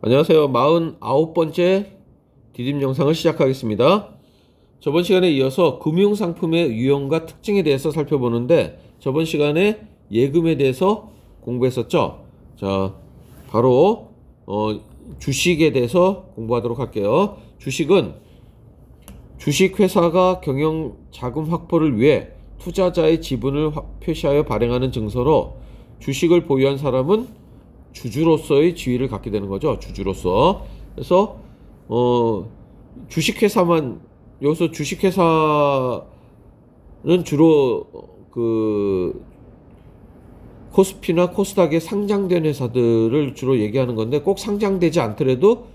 안녕하세요. 49번째 디딤 영상을 시작하겠습니다. 저번 시간에 이어서 금융상품의 유형과 특징에 대해서 살펴보는데, 저번 시간에 예금에 대해서 공부했었죠. 자, 바로 주식에 대해서 공부하도록 할게요. 주식은 주식회사가 경영 자금 확보를 위해 투자자의 지분을 표시하여 발행하는 증서로, 주식을 보유한 사람은 주주로서의 지위를 갖게 되는 거죠. 주주로서. 그래서 주식회사만, 여기서 주식회사는 주로 그 코스피나 코스닥에 상장된 회사들을 주로 얘기하는 건데, 꼭 상장되지 않더라도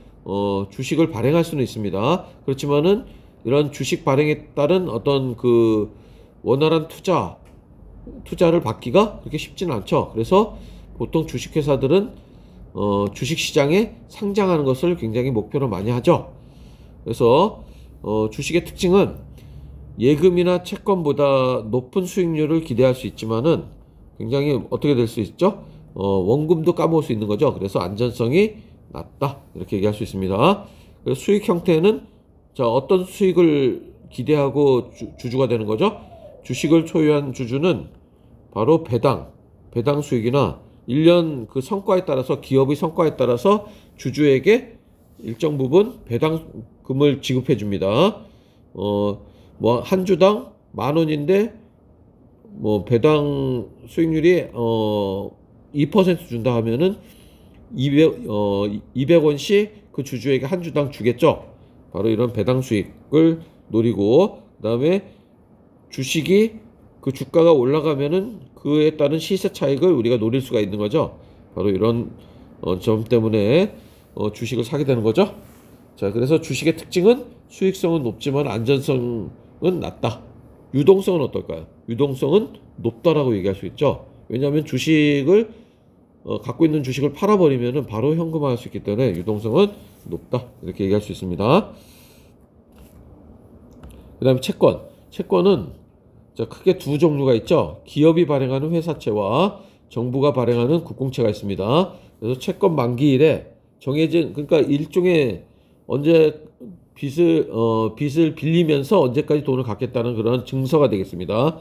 주식을 발행할 수는 있습니다. 그렇지만은 이런 주식 발행에 따른 어떤 그 원활한 투자를 받기가 그렇게 쉽지는 않죠. 그래서 보통 주식회사들은 주식시장에 상장하는 것을 굉장히 목표로 많이 하죠. 그래서 주식의 특징은 예금이나 채권보다 높은 수익률을 기대할 수 있지만은, 굉장히 어떻게 될 수 있죠? 원금도 까먹을 수 있는 거죠. 그래서 안전성이 낮다, 이렇게 얘기할 수 있습니다. 그래서 수익 형태는, 자, 어떤 수익을 기대하고 주주가 되는 거죠? 주식을 소유한 주주는 바로 배당 수익이나 1년 그 성과에 따라서, 기업의 성과에 따라서 주주에게 일정 부분 배당금을 지급해 줍니다. 뭐 한 주당 10,000원인데 뭐 배당 수익률이 2% 준다 하면은 200원씩 그 주주에게 한 주당 주겠죠. 바로 이런 배당 수익을 노리고, 그다음에 주식이 그 주가가 올라가면은 그에 따른 시세 차익을 우리가 노릴 수가 있는 거죠. 바로 이런 점 때문에 주식을 사게 되는 거죠. 자, 그래서 주식의 특징은 수익성은 높지만 안전성은 낮다. 유동성은 어떨까요? 유동성은 높다라고 얘기할 수 있죠. 왜냐하면 주식을 갖고 있는 주식을 팔아버리면은 바로 현금화할 수 있기 때문에 유동성은 높다, 이렇게 얘기할 수 있습니다. 그 다음에 채권은 자, 크게 두 종류가 있죠. 기업이 발행하는 회사채와 정부가 발행하는 국공채가 있습니다. 그래서 채권 만기일에 정해진, 그러니까 일종의 언제 빚을 빌리면서 언제까지 돈을 갚겠다는 그런 증서가 되겠습니다.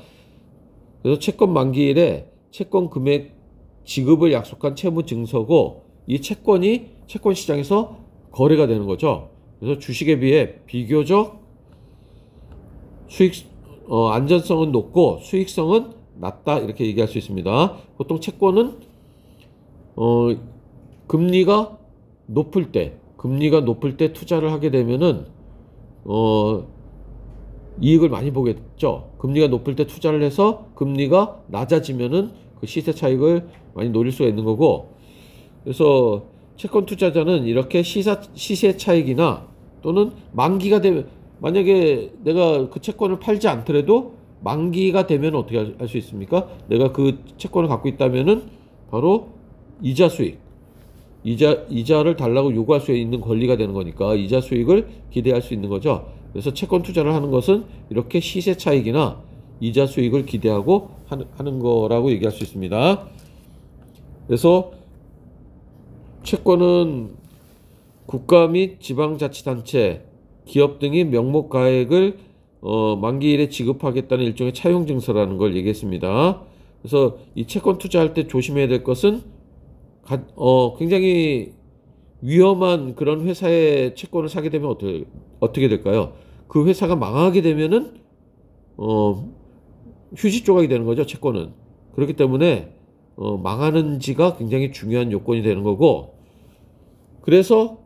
그래서 채권 만기일에 채권 금액 지급을 약속한 채무 증서고, 이 채권이 채권 시장에서 거래가 되는 거죠. 그래서 주식에 비해 비교적 안전성은 높고 수익성은 낮다, 이렇게 얘기할 수 있습니다. 보통 채권은 금리가 높을 때 투자를 하게 되면은 이익을 많이 보겠죠. 금리가 높을 때 투자를 해서 금리가 낮아지면은 그 시세 차익을 많이 노릴 수가 있는 거고, 그래서 채권 투자자는 이렇게 시세 차익이나, 또는 만기가 되면, 만약에 내가 그 채권을 팔지 않더라도 만기가 되면 어떻게 할 수 있습니까? 내가 그 채권을 갖고 있다면은 바로 이자 수익, 이자를 달라고 요구할 수 있는 권리가 되는 거니까 이자 수익을 기대할 수 있는 거죠. 그래서 채권 투자를 하는 것은 이렇게 시세 차익이나 이자 수익을 기대하고 하는 거라고 얘기할 수 있습니다. 그래서 채권은 국가 및 지방자치단체, 기업 등이 명목 가액을 만기일에 지급하겠다는 일종의 차용 증서라는 걸 얘기했습니다. 그래서 이 채권 투자할 때 조심해야 될 것은, 굉장히 위험한 그런 회사의 채권을 사게 되면 어떻게 될까요? 그 회사가 망하게 되면은 휴지 조각이 되는 거죠, 채권은. 그렇기 때문에 망하는지가 굉장히 중요한 요건이 되는 거고, 그래서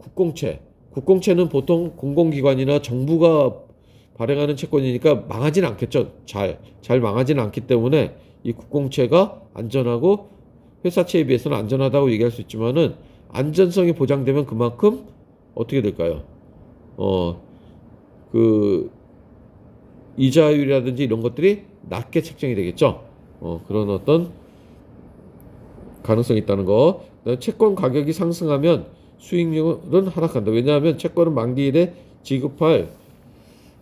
국공채는 보통 공공기관이나 정부가 발행하는 채권이니까 망하진 않겠죠. 잘 망하지는 않기 때문에 이 국공채가 안전하고 회사채에 비해서는 안전하다고 얘기할 수 있지만은, 안전성이 보장되면 그만큼 어떻게 될까요? 그 이자율이라든지 이런 것들이 낮게 책정이 되겠죠. 그런 어떤 가능성이 있다는 거. 채권 가격이 상승하면 수익률은 하락한다. 왜냐하면 채권은 만기일에 지급할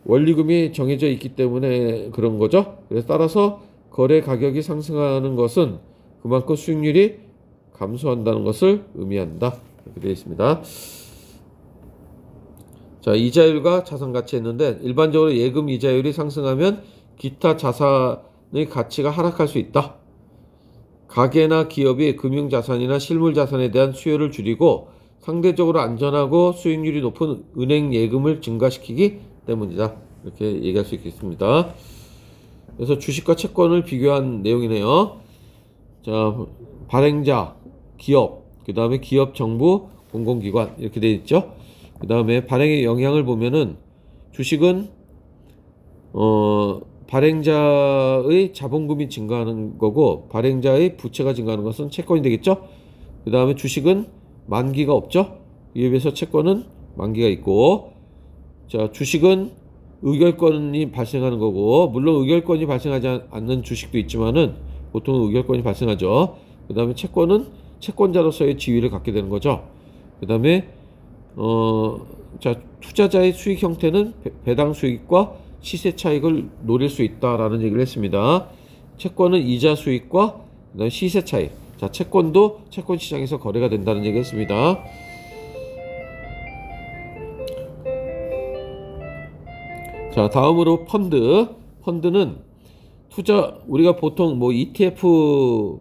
원리금이 정해져 있기 때문에 그런 거죠. 그래서 따라서 거래 가격이 상승하는 것은 그만큼 수익률이 감소한다는 것을 의미한다. 이렇게 되어 있습니다. 자, 이자율과 자산가치 했는데 일반적으로 예금 이자율이 상승하면 기타 자산의 가치가 하락할 수 있다. 가계나 기업이 금융자산이나 실물자산에 대한 수요를 줄이고 상대적으로 안전하고 수익률이 높은 은행 예금을 증가시키기 때문이다. 이렇게 얘기할 수 있겠습니다. 그래서 주식과 채권을 비교한 내용이네요. 자, 발행자, 기업, 그 다음에 기업, 정부, 공공기관 이렇게 되어 있죠. 그 다음에 발행의 영향을 보면은 주식은 발행자의 자본금이 증가하는 거고 발행자의 부채가 증가하는 것은 채권이 되겠죠. 그 다음에 주식은 만기가 없죠. 이에 비해서 채권은 만기가 있고, 자, 주식은 의결권이 발생하는 거고, 물론 의결권이 발생하지 않는 주식도 있지만은 보통 의결권이 발생하죠. 그 다음에 채권은 채권자로서의 지위를 갖게 되는 거죠. 그 다음에 자, 투자자의 수익 형태는 배당 수익과 시세 차익을 노릴 수 있다라는 얘기를 했습니다. 채권은 이자 수익과 그다음에 시세 차익. 자, 채권도 채권 시장에서 거래가 된다는 얘기 했습니다. 자, 다음으로 펀드. 펀드는 투자, 우리가 보통 뭐 ETF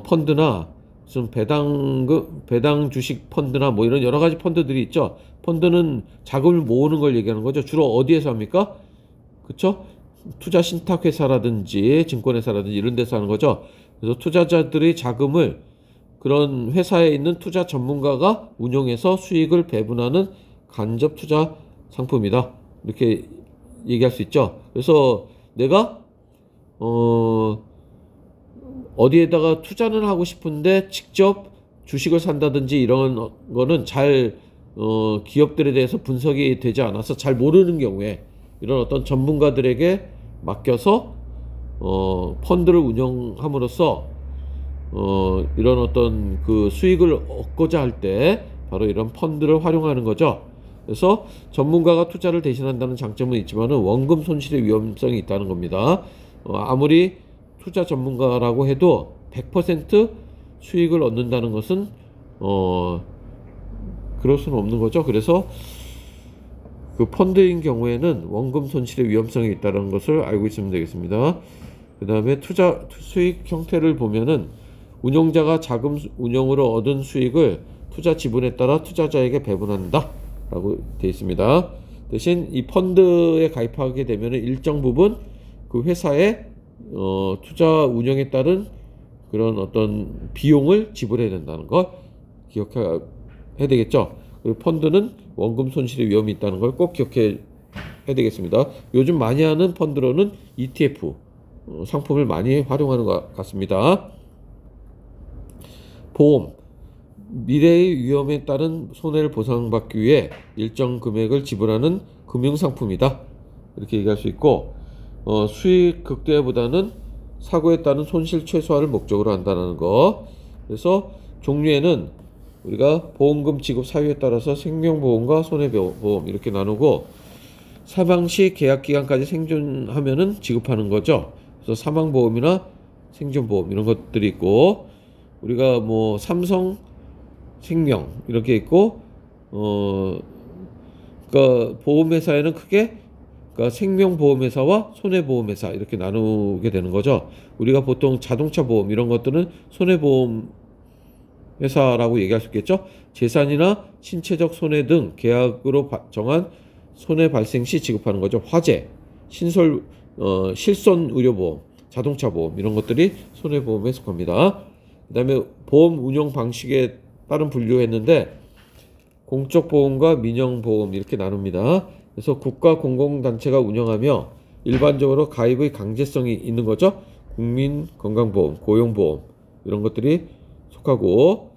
펀드나 무슨 배당 주식 펀드나 뭐 이런 여러 가지 펀드들이 있죠. 펀드는 자금을 모으는 걸 얘기하는 거죠. 주로 어디에서 합니까? 그쵸? 투자 신탁회사라든지 증권회사라든지 이런 데서 하는 거죠. 그래서 투자자들의 자금을 그런 회사에 있는 투자 전문가가 운용해서 수익을 배분하는 간접 투자 상품이다. 이렇게 얘기할 수 있죠. 그래서 내가 어디에다가 투자는 하고 싶은데 직접 주식을 산다든지 이런 거는 잘 기업들에 대해서 분석이 되지 않아서 잘 모르는 경우에 이런 어떤 전문가들에게 맡겨서 펀드를 운영함으로써 이런 어떤 그 수익을 얻고자 할 때 바로 이런 펀드를 활용하는 거죠. 그래서 전문가가 투자를 대신한다는 장점은 있지만은 원금 손실의 위험성이 있다는 겁니다. 아무리 투자 전문가라고 해도 100% 수익을 얻는다는 것은 그럴 수는 없는 거죠. 그래서 그 펀드인 경우에는 원금 손실의 위험성이 있다는 것을 알고 있으면 되겠습니다. 그 다음에 투자 수익 형태를 보면은 운용자가 자금 운용으로 얻은 수익을 투자 지분에 따라 투자자에게 배분한다 라고 되어 있습니다. 대신 이 펀드에 가입하게 되면 일정 부분 그 회사의 투자 운영에 따른 그런 어떤 비용을 지불해야 된다는 걸 기억해야 되겠죠. 그리고 펀드는 원금 손실의 위험이 있다는 걸 꼭 기억해야 되겠습니다. 요즘 많이 하는 펀드로는 ETF 상품을 많이 활용하는 것 같습니다. 보험, 미래의 위험에 따른 손해를 보상받기 위해 일정 금액을 지불하는 금융상품이다. 이렇게 얘기할 수 있고, 수익 극대화보다는 사고에 따른 손실 최소화를 목적으로 한다는 거. 그래서 종류에는 우리가 보험금 지급 사유에 따라서 생명보험과 손해보험 이렇게 나누고, 사망 시 계약기간까지 생존하면은 지급하는 거죠. 그래서 사망보험이나 생존보험 이런 것들이 있고, 우리가 뭐 삼성 생명 이렇게 있고, 그러니까 보험회사에는 크게 그러니까 생명보험회사와 손해보험회사 이렇게 나누게 되는 거죠. 우리가 보통 자동차 보험 이런 것들은 손해보험 회사라고 얘기할 수 있겠죠. 재산이나 신체적 손해 등 계약으로 정한 손해 발생 시 지급하는 거죠. 화재, 실손 의료보험, 자동차 보험 이런 것들이 손해보험에 속합니다. 그 다음에 보험 운용 방식에 따른 분류했는데 공적 보험과 민영 보험 이렇게 나눕니다. 그래서 국가 공공단체가 운영하며 일반적으로 가입의 강제성이 있는 거죠. 국민건강보험, 고용보험 이런 것들이 속하고,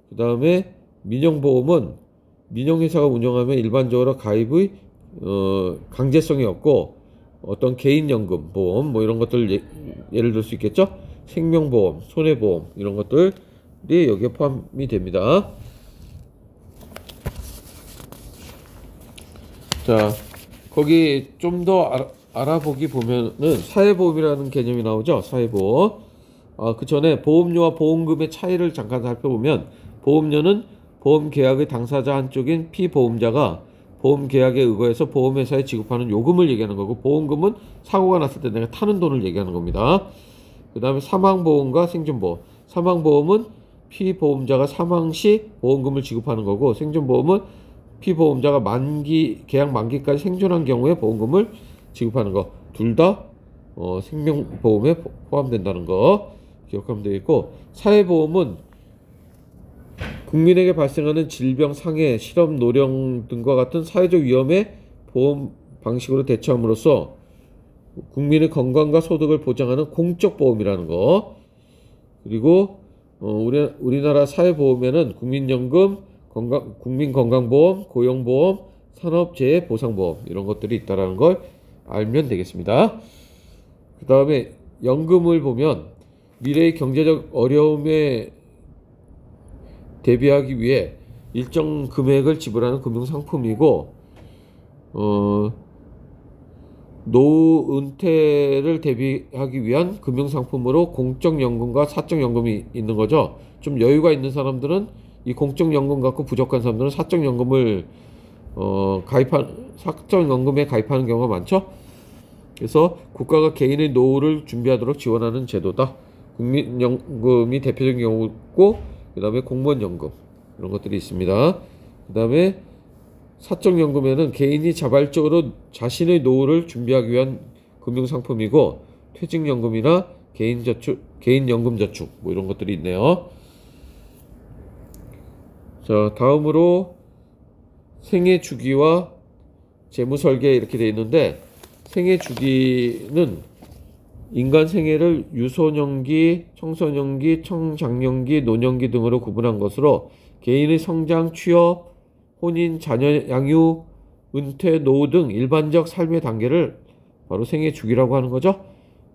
그 다음에 민영보험은 민영회사가 운영하면 일반적으로 가입의 강제성이 없고 어떤 개인연금 보험 뭐 이런 것들 예를 들 수 있겠죠. 생명보험, 손해보험 이런 것들이 여기에 포함이 됩니다. 자, 거기 좀 더 알아보기 보면은 사회보험이라는 개념이 나오죠. 사회보험. 그 전에 보험료와 보험금의 차이를 잠깐 살펴보면, 보험료는 보험 계약의 당사자 한쪽인 피보험자가 보험 계약에 의거해서 보험회사에 지급하는 요금을 얘기하는 거고, 보험금은 사고가 났을 때 내가 타는 돈을 얘기하는 겁니다. 그 다음에 사망보험과 생존보험. 사망보험은 피보험자가 사망 시 보험금을 지급하는 거고, 생존보험은 피보험자가 계약 만기까지 생존한 경우에 보험금을 지급하는 거. 둘 다 생명보험에 포함된다는 거 기억하면 되겠고, 사회보험은 국민에게 발생하는 질병, 상해, 실업, 노령 등과 같은 사회적 위험에 보험 방식으로 대처함으로써 국민의 건강과 소득을 보장하는 공적 보험이라는 거. 그리고 우리나라 사회보험에는 국민연금, 국민건강보험, 고용보험, 산업재해보상보험 이런 것들이 있다는 걸 알면 되겠습니다. 그 다음에 연금을 보면 미래의 경제적 어려움에 대비하기 위해 일정 금액을 지불하는 금융상품이고, 노후 은퇴를 대비하기 위한 금융상품으로 공적연금과 사적연금이 있는 거죠. 좀 여유가 있는 사람들은 이 공적연금 갖고 부족한 사람들은 사적연금을 사적연금에 가입하는 경우가 많죠. 그래서 국가가 개인의 노후를 준비하도록 지원하는 제도다. 국민연금이 대표적인 경우고, 그 다음에 공무원연금 이런 것들이 있습니다. 그 다음에 사적연금에는 개인이 자발적으로 자신의 노후를 준비하기 위한 금융상품이고, 퇴직연금이나 개인연금저축 뭐 이런 것들이 있네요. 자, 다음으로 생애주기와 재무설계 이렇게 되어 있는데, 생애주기는 인간 생애를 유소년기, 청소년기, 청장년기, 노년기 등으로 구분한 것으로 개인의 성장, 취업, 혼인, 자녀 양육, 은퇴, 노후 등 일반적 삶의 단계를 바로 생애주기라고 하는 거죠.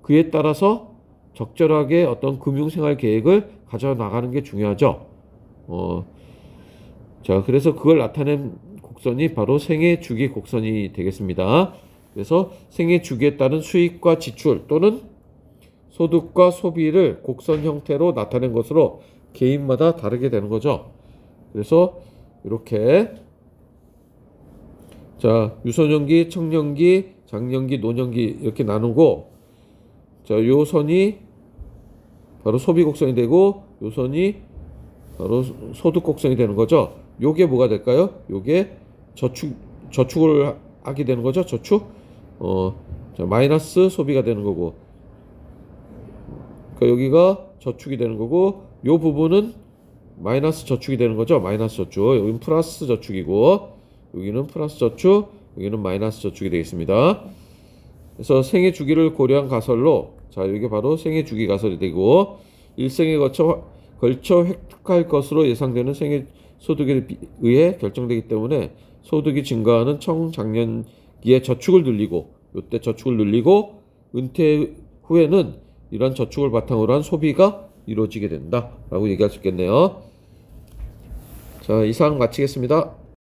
그에 따라서 적절하게 어떤 금융생활 계획을 가져나가는 게 중요하죠. 자, 그래서 그걸 나타낸 곡선이 바로 생애주기 곡선이 되겠습니다. 그래서 생애주기에 따른 수익과 지출 또는 소득과 소비를 곡선 형태로 나타낸 것으로 개인마다 다르게 되는 거죠. 그래서 이렇게 자, 유소년기, 청년기, 장년기, 노년기 이렇게 나누고, 자, 요 선이 바로 소비 곡선이 되고 요 선이 바로 소득 곡선이 되는 거죠. 요게 뭐가 될까요? 요게 저축을 하게 되는 거죠. 저축. 자, 마이너스 소비가 되는 거고, 그러니까 여기가 저축이 되는 거고, 요 부분은 마이너스 저축이 되는 거죠. 마이너스 저축. 여기는 플러스 저축이고, 여기는 플러스 저축, 여기는 마이너스 저축이 되겠습니다. 그래서 생애 주기를 고려한 가설로, 자, 이게 바로 생애 주기 가설이 되고, 일생에 걸쳐 획득할 것으로 예상되는 생애 소득에 의해 결정되기 때문에 소득이 증가하는 청장년기에 저축을 늘리고, 이때 저축을 늘리고, 은퇴 후에는 이러한 저축을 바탕으로 한 소비가 이루어지게 된다 라고 얘기할 수 있겠네요. 자, 이상 마치겠습니다.